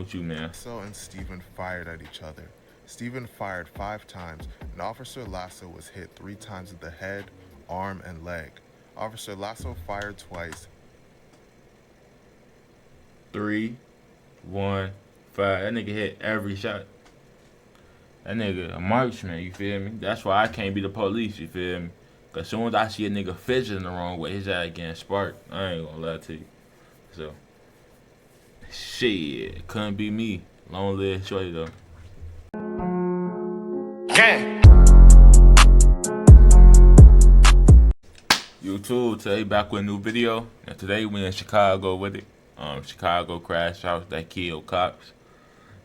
What you, man? Lasso and Stephen fired at each other. Stephen fired 5 times, and Officer Lasso was hit 3 times in the head, arm, and leg. Officer Lasso fired twice. 3, 1, 5. That nigga hit every shot. That nigga a marksman, you feel me? That's why I can't be the police, you feel me? Cause soon as I see a nigga fidgeting the wrong way, his ass getting sparked. I ain't gonna lie to you. So, shit, couldn't be me. Long live shorty though. Gang. YouTube, today back with a new video. And today we in Chicago with it. Chicago crash house that killed cops.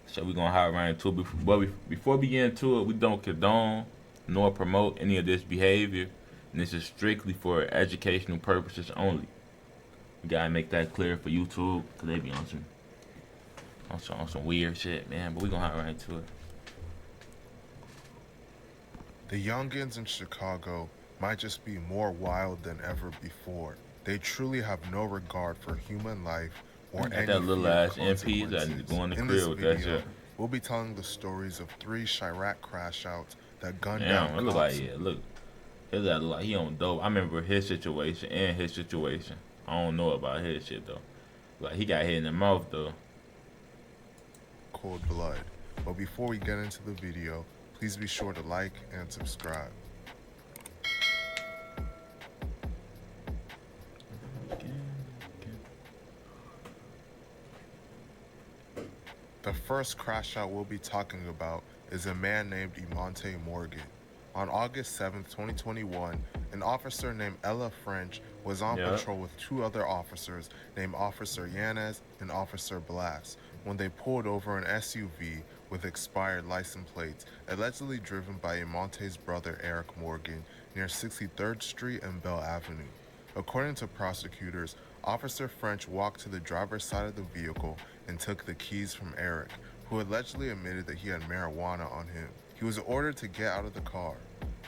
So we gonna hop right into it. But before we get into it, we don't condone nor promote any of this behavior. And this is strictly for educational purposes only. We gotta make that clear for YouTube, cause they be on some weird shit, man. But we gonna hop right into it. The youngins in Chicago might just be more wild than ever before. They truly have no regard for human life or any that little ass MP that consequences. need to go in the In crib this with that video, shit. we'll be telling the stories of 3 Chiraq crash outs that gunned Damn, down it look cops. like, yeah, look. His ass look like he on dope. I remember his situation and his situation. I don't know about his shit though. Like he got hit in the mouth though. Cold blood. But before we get into the video, please be sure to like and subscribe. The first crash out we'll be talking about is a man named Imante Morgan. On August 7, 2021, an officer named Ella French was on patrol with 2 other officers named Officer Yanez and Officer Blas when they pulled over an SUV with expired license plates, allegedly driven by Imante's brother Eric Morgan near 63rd Street and Bell Avenue. According to prosecutors, Officer French walked to the driver's side of the vehicle and took the keys from Eric, who allegedly admitted that he had marijuana on him. He was ordered to get out of the car.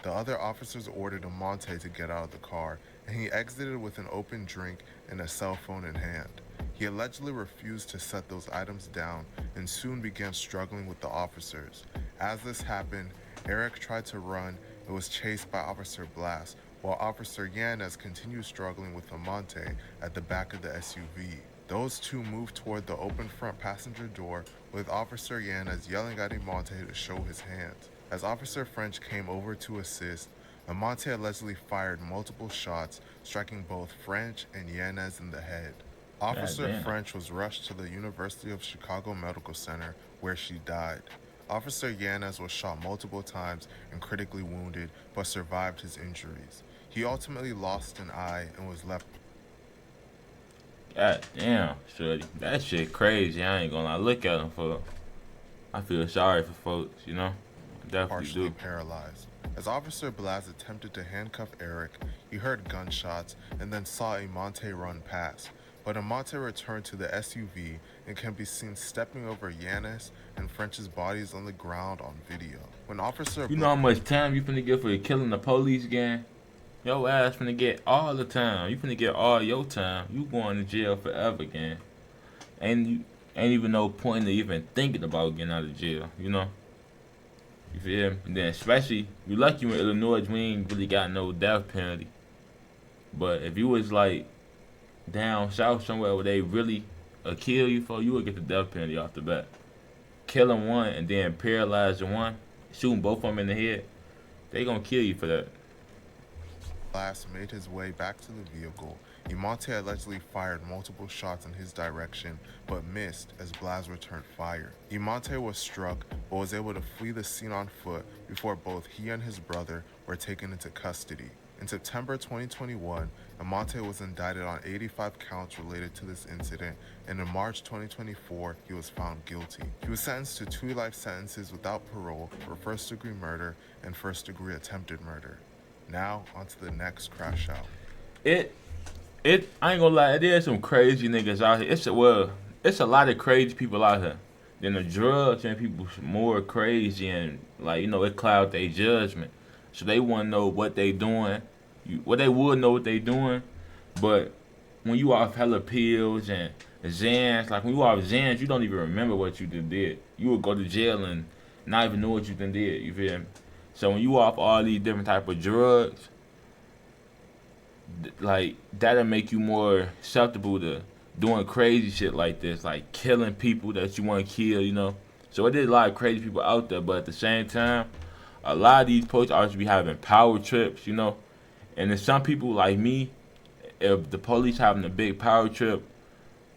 The other officers ordered Imante to get out of the car, and he exited with an open drink and a cell phone in hand. He allegedly refused to set those items down and soon began struggling with the officers. As this happened, Eric tried to run and was chased by Officer Blas, while Officer Yanez continued struggling with Imante at the back of the SUV. Those 2 moved toward the open front passenger door, with Officer Yanez yelling at Imante to show his hands. As Officer French came over to assist, Imante allegedly fired multiple shots, striking both French and Yanez in the head. Officer French was rushed to the University of Chicago Medical Center, where she died. Officer Yanez was shot multiple times and critically wounded, but survived his injuries. He ultimately lost an eye and was left. God damn, shorty. That shit crazy. I ain't gonna lie. Look at him for. I feel sorry for folks, you know? I definitely Partially do. paralyzed. As Officer Blas attempted to handcuff Eric, he heard gunshots and then saw Imante run past. But Imante returned to the SUV and can be seen stepping over Yanez and French's bodies on the ground on video. When Officer You know how much time you finna get for killing the police gang? Your ass finna get all the time. You finna get all your time. You going to jail forever, gang. And you ain't even no point in even thinking about getting out of jail, you know? You feel me? And then especially, you lucky you in Illinois, we ain't really got no death penalty. But if you was like down south somewhere where they really kill you for, you would get the death penalty off the bat. Killing one and then paralyzing one, shooting both of them in the head, they gonna kill you for that. Blas made his way back to the vehicle. Imante allegedly fired multiple shots in his direction, but missed as Blas returned fire. Imante was struck, but was able to flee the scene on foot before both he and his brother were taken into custody. In September 2021, Imante was indicted on 85 counts related to this incident, and in March 2024, he was found guilty. He was sentenced to 2 life sentences without parole for first-degree murder and first-degree attempted murder. Now, on to the next crash out. I ain't gonna lie, there's some crazy niggas out here. It's a lot of crazy people out here. Then the drugs and people more crazy and like, you know, it cloud their judgment. So they wanna know what they doing. They would know what they doing, but when you off hella pills and Zans, like when you off Zans, you don't even remember what you done did. You would go to jail and not even know what you done did. You feel me? So when you off all these different type of drugs, like that'll make you more susceptible to doing crazy shit like this, like killing people that you want to kill. You know. So it is a lot of crazy people out there, but at the same time, a lot of these police officers be having power trips. You know, and then some people like me, if the police having a big power trip,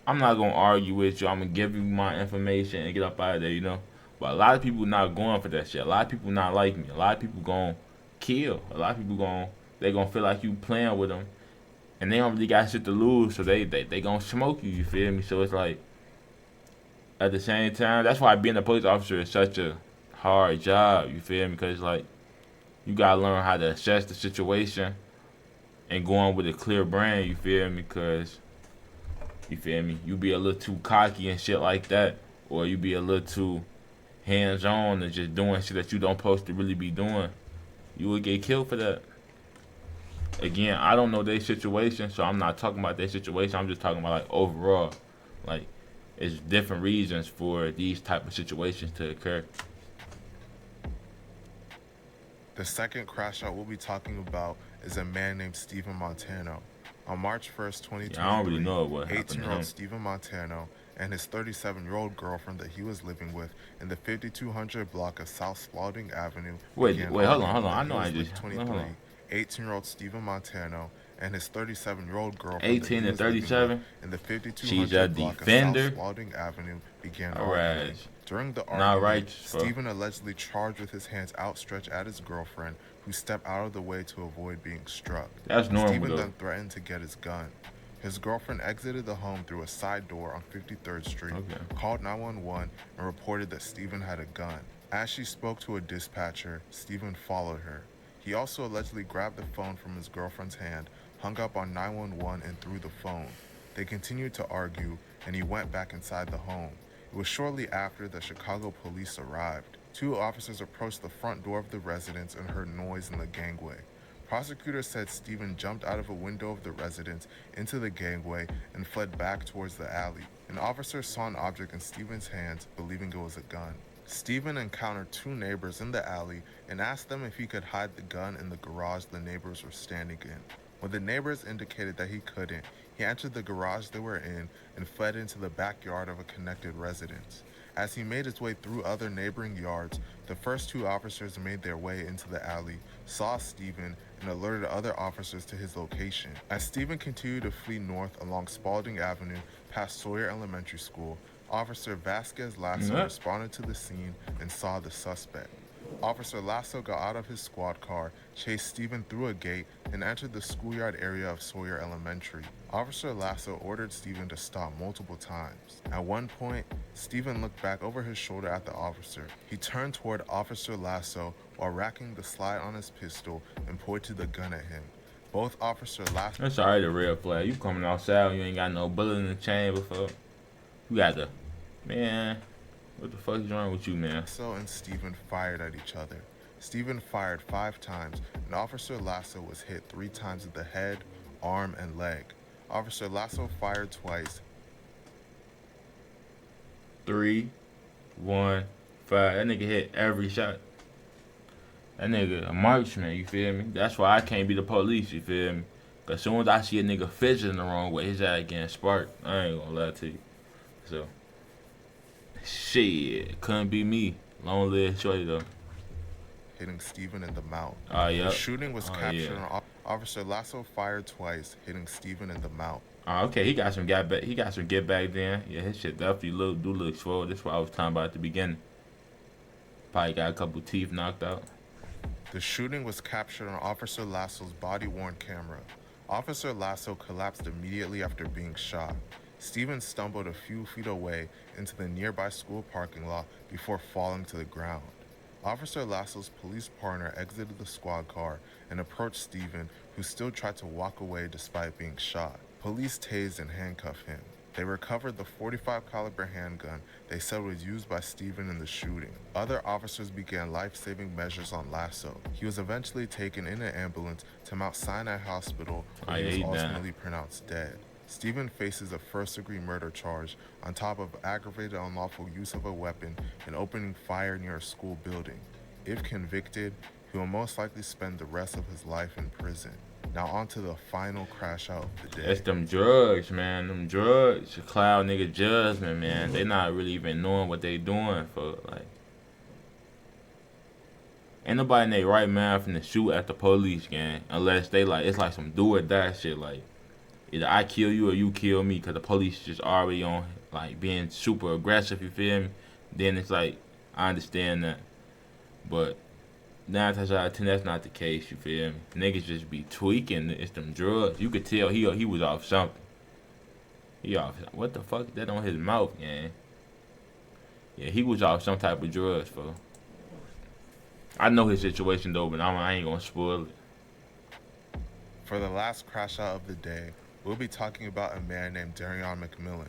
I'm not gonna argue with you. I'm gonna give you my information and get up out of there, you know. But a lot of people not going for that shit. A lot of people not like me. A lot of people gonna kill. A lot of people they gonna feel like you playing with them, and they don't really got shit to lose, so they gonna smoke you. You feel me? So it's like at the same time, that's why being a police officer is such a hard job. You feel me? Because like you gotta learn how to assess the situation and go on with a clear brain. You feel me? Because you feel me? You be a little too cocky and shit like that, or you be a little too hands on and just doing shit that you don't supposed to really be doing. You would get killed for that. Again, I don't know their situation, so I'm not talking about their situation. I'm just talking about like overall, like it's different reasons for these type of situations to occur. The second crash out we'll be talking about is a man named Stephen Montano. On March 1st, 2023, Yeah, I don't really know what happened to 18-year-old him. Stephen Montano and his 37-year-old girlfriend that he was living with in the 5200 block of South Spalding Avenue Wait, began hold arguing on. when I he know was I just with hold 23, on. 18-year-old Stephen Montano and his 37-year-old girlfriend that he 18 and was living with 37. in the She's a 5200 block of South defender. Spalding Avenue began All arguing. right, During the not argument, righteous, bro. Stephen allegedly charged with his hands outstretched at his girlfriend, who stepped out of the way to avoid being struck. That's normal Stephen though. then threatened to get his gun. His girlfriend exited the home through a side door on 53rd Street, Okay. called 911, and reported that Stephen had a gun. As she spoke to a dispatcher, Stephen followed her. He also allegedly grabbed the phone from his girlfriend's hand, hung up on 911, and threw the phone. They continued to argue, and he went back inside the home. It was shortly after that Chicago police arrived. Two officers approached the front door of the residence and heard noise in the gangway. Prosecutors said Stephen jumped out of a window of the residence into the gangway and fled back towards the alley. An officer saw an object in Stephen's hands, believing it was a gun. Stephen encountered two neighbors in the alley and asked them if he could hide the gun in the garage the neighbors were standing in. When the neighbors indicated that he couldn't, he entered the garage they were in and fled into the backyard of a connected residence. As he made his way through other neighboring yards, the first two officers made their way into the alley, saw Stephen, and alerted other officers to his location. As Stephen continued to flee north along Spalding Avenue past Sawyer Elementary School, Officer Vasquez Lasso responded to the scene and saw the suspect. Officer Lasso got out of his squad car, chased Stephen through a gate, and entered the schoolyard area of Sawyer Elementary. Officer Lasso ordered Stephen to stop multiple times. At one point, Stephen looked back over his shoulder at the officer. He turned toward Officer Lasso while racking the slide on his pistol and pointed the gun at him. Both Officer Lasso... That's already a red flag. You coming outside, you ain't got no bullet in the chamber for. You got the man. What the fuck is wrong with you, man? Lasso and Stephen fired at each other. Stephen fired 5 times, and Officer Lasso was hit 3 times in the head, arm, and leg. Officer Lasso fired twice. 3, 1, 5. That nigga hit every shot. That nigga a marksman, you feel me? That's why I can't be the police, you feel me? Cause as soon as I see a nigga fidgeting the wrong way, his ass getting sparked. I ain't gonna lie to you. So, shit, couldn't be me. Long live shorty though. Hitting Stephen in the mouth. Yeah. The shooting was captured on Officer Lasso fired twice, hitting Stephen in the mouth. Okay, he got some get back. He got some get back then. Yeah, his shit definitely look swole. That's what I was talking about at the beginning. Probably got a couple teeth knocked out. The shooting was captured on Officer Lasso's body-worn camera. Officer Lasso collapsed immediately after being shot. Stephen stumbled a few feet away into the nearby school parking lot before falling to the ground. Officer Lasso's police partner exited the squad car and approached Stephen, who still tried to walk away despite being shot. Police tased and handcuffed him. They recovered the .45 caliber handgun they said was used by Stephen in the shooting. Other officers began life-saving measures on Lasso. He was eventually taken in an ambulance to Mount Sinai Hospital, where he was ultimately pronounced dead. Stephen faces a first-degree murder charge on top of aggravated unlawful use of a weapon and opening fire near a school building. If convicted, he will most likely spend the rest of his life in prison. Now on to the final crash out of the day. It's them drugs, man. Them drugs cloud nigga judgment, man. They not really even knowing what they doing for like. Ain't nobody in their right mind finna shoot at the police, gang, unless they like it's like some do or die shit. Like either I kill you or you kill me, cause the police just already on like being super aggressive. You feel me? Then it's like I understand that, but 9 times out of 10 that's not the case. You feel me? Niggas just be tweaking. It's them drugs. You could tell he was off something. He off what the fuck is that on his mouth, gang? Yeah, he was off some type of drugs, for. I know his situation though, but I ain't gonna spoil it. For the last crash out of the day, we'll be talking about a man named Darion McMillan.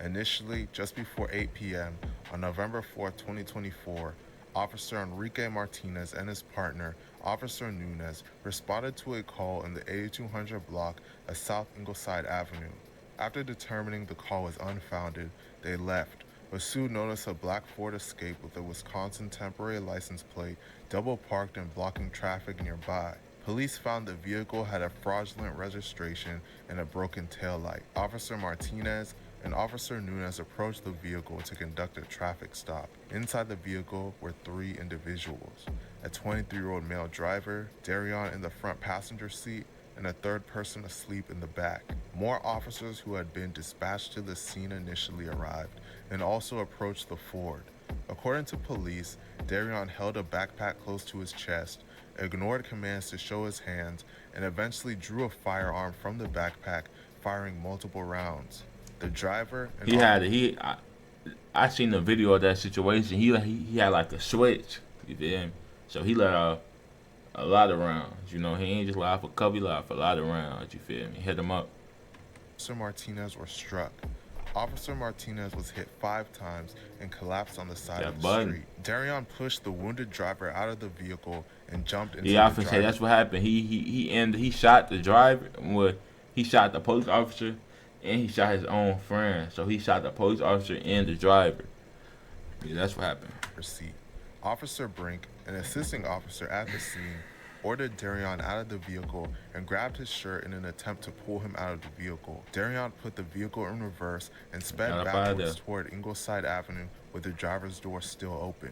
Initially, just before 8 p.m. on November 4th, 2024, Officer Enrique Martinez and his partner, Officer Nunez, responded to a call in the 8200 block of South Ingleside Avenue. After determining the call was unfounded, they left, but soon noticed a black Ford Escape with a Wisconsin temporary license plate double parked and blocking traffic nearby. Police found the vehicle had a fraudulent registration and a broken taillight. Officer Martinez and Officer Nunez approached the vehicle to conduct a traffic stop. Inside the vehicle were 3 individuals: a 23-year-old male driver, Darion in the front passenger seat, and a third person asleep in the back. More officers who had been dispatched to the scene initially arrived and also approached the Ford. According to police, Darion held a backpack close to his chest, ignored commands to show his hands, and eventually drew a firearm from the backpack, firing multiple rounds. The driver and I seen the video of that situation. He had like a switch, you feel me? So he let off a lot of rounds. You know, he ain't just let off a couple, he let off a lot of rounds. You feel me? Hit him up. Officer Martinez were struck. Officer Martinez was hit 5 times and collapsed on the side of the street. Darion pushed the wounded driver out of the vehicle and jumped into the driver's often say that's what happened. He shot the driver. He shot the police officer, and he shot his own friend. So he shot the police officer and the driver. Yeah, that's what happened. Seat. Officer Brink, an assisting officer at the scene, ordered Darion out of the vehicle and grabbed his shirt in an attempt to pull him out of the vehicle. Darion put the vehicle in reverse and sped backwards toward Ingleside Avenue with the driver's door still open.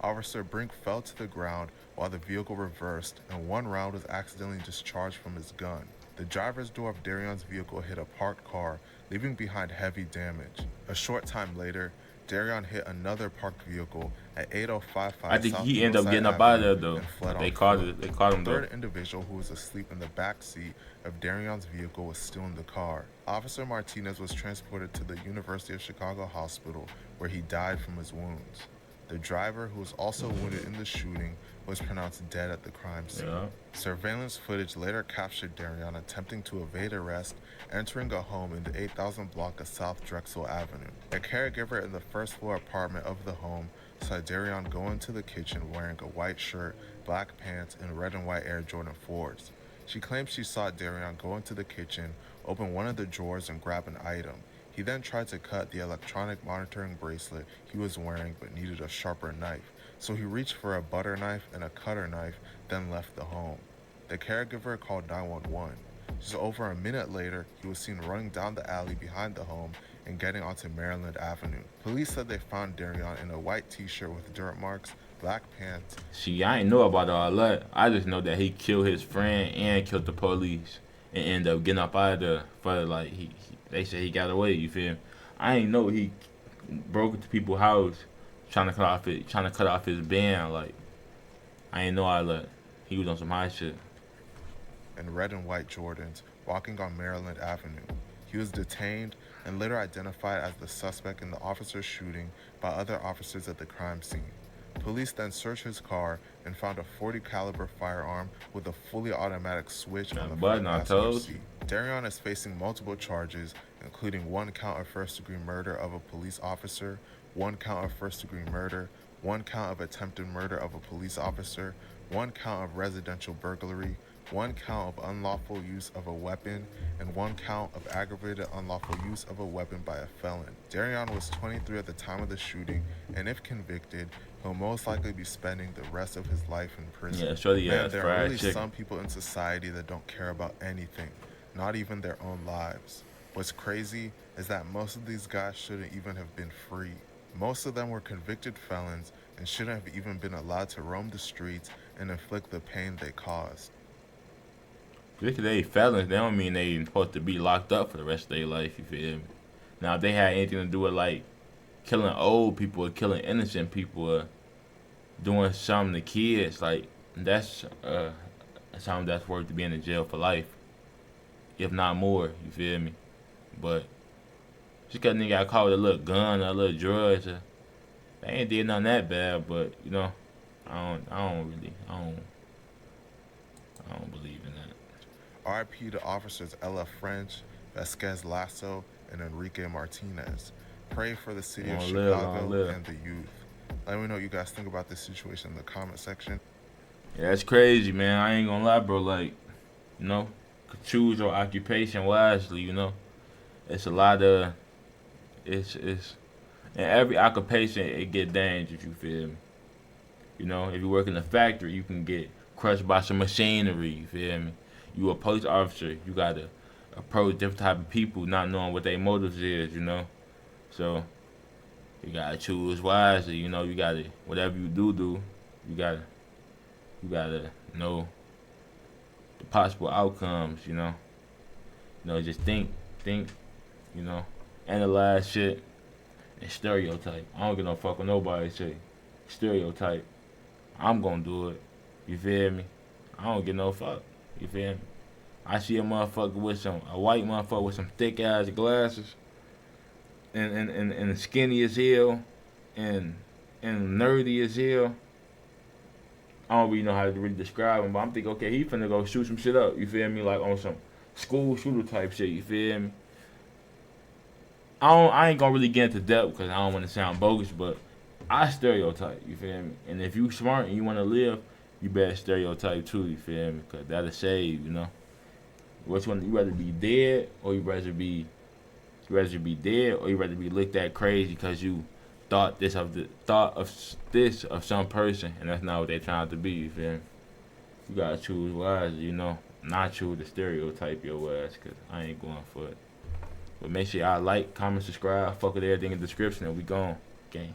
Officer Brink fell to the ground while the vehicle reversed and 1 round was accidentally discharged from his gun. The driver's door of Darion's vehicle hit a parked car, leaving behind heavy damage. A short time later, Darion hit another parked vehicle at 8055 I think South he ended up getting up out of there though. They caught him though. The third individual who was asleep in the back seat of Darion's vehicle was still in the car. Officer Martinez was transported to the University of Chicago hospital where he died from his wounds. The driver, who was also wounded in the shooting, was pronounced dead at the crime scene. Yeah. Surveillance footage later captured Darion attempting to evade arrest, entering a home in the 8000 block of South Drexel Avenue. A caregiver in the first floor apartment of the home saw Darion go into the kitchen wearing a white shirt, black pants, and red and white Air Jordan 4s. She claims she saw Darion go into the kitchen, open one of the drawers, and grab an item. He then tried to cut the electronic monitoring bracelet he was wearing but needed a sharper knife, so he reached for a butter knife and a cutter knife, then left the home. The caregiver called 911. Just over a minute later, he was seen running down the alley behind the home and getting onto Maryland Avenue. Police said they found Darion in a white t-shirt with dirt marks, black pants. See, I ain't know about all that. I just know that he killed his friend and killed the police and ended up getting up out of there. For like they said he got away. You feel me? I ain't know he broke into people's house trying to cut off his band. Like I ain't know all that. He was on some high shit. And red and white Jordans, walking on Maryland Avenue. He was detained and later identified as the suspect in the officer's shooting by other officers at the crime scene. Police then searched his car and found a .40 caliber firearm with a fully automatic switch on the front passenger seat. Darion is facing multiple charges, including 1 count of first-degree murder of a police officer, 1 count of first-degree murder, 1 count of attempted murder of a police officer, 1 count of residential burglary, 1 count of unlawful use of a weapon, and 1 count of aggravated unlawful use of a weapon by a felon. Darion was 23 at the time of the shooting, and if convicted, he'll most likely be spending the rest of his life in prison. Yeah, shorty Man, ass there are fried really chicken. some people in society that don't care about anything, not even their own lives. What's crazy is that most of these guys shouldn't even have been free. Most of them were convicted felons and shouldn't have even been allowed to roam the streets and inflict the pain they caused. Just 'cause they felons, they don't mean they supposed to be locked up for the rest of their life, you feel me? Now, if they had anything to do with, like, killing old people or killing innocent people or doing something to kids, like, that's something that's worth to be in the jail for life, if not more, you feel me? But just 'cause nigga got caught with a little gun or a little drugs, they ain't did nothing that bad, but, you know, I don't believe in that. RIP to officers Ella French, Vasquez Lasso, and Enrique Martinez. Pray for the city of Chicago and the youth. Let me know what you guys think about this situation in the comment section. Yeah, that's crazy, man. I ain't gonna lie, bro. Like, you know, choose your occupation wisely, you know. It's a lot of, it's in every occupation, it get dangerous, you feel me? You know, if you work in a factory, you can get crushed by some machinery, you feel me? You a police officer, you gotta approach different type of people not knowing what their motives is, you know? So, you gotta choose wisely, you know, you gotta, whatever you do, you gotta know the possible outcomes, you know? You know, just think, you know, analyze shit, and stereotype. I don't give no fuck what nobody say. Stereotype. I'm gonna do it. You feel me? I don't give no fuck. You feel me? I see a motherfucker with a white motherfucker with some thick ass glasses and skinny as hell and nerdy as hell. I don't really know how to really describe him, but I'm thinking, okay, he finna go shoot some shit up. You feel me? Like on some school shooter type shit. You feel me? I ain't gonna really get into depth because I don't want to sound bogus, but I stereotype. You feel me? And if you smart and you want to live, you better stereotype too. You feel me? Because that'll save. You know. Which one? You rather be dead or you rather be dead or you rather be looked at crazy because you thought of some person and that's not what they trying to be. You feel me? You gotta choose wisely. You know, not choose to stereotype your ass because I ain't going for it. But make sure y'all like, comment, subscribe, fuck with everything in the description, and we gone. Gang.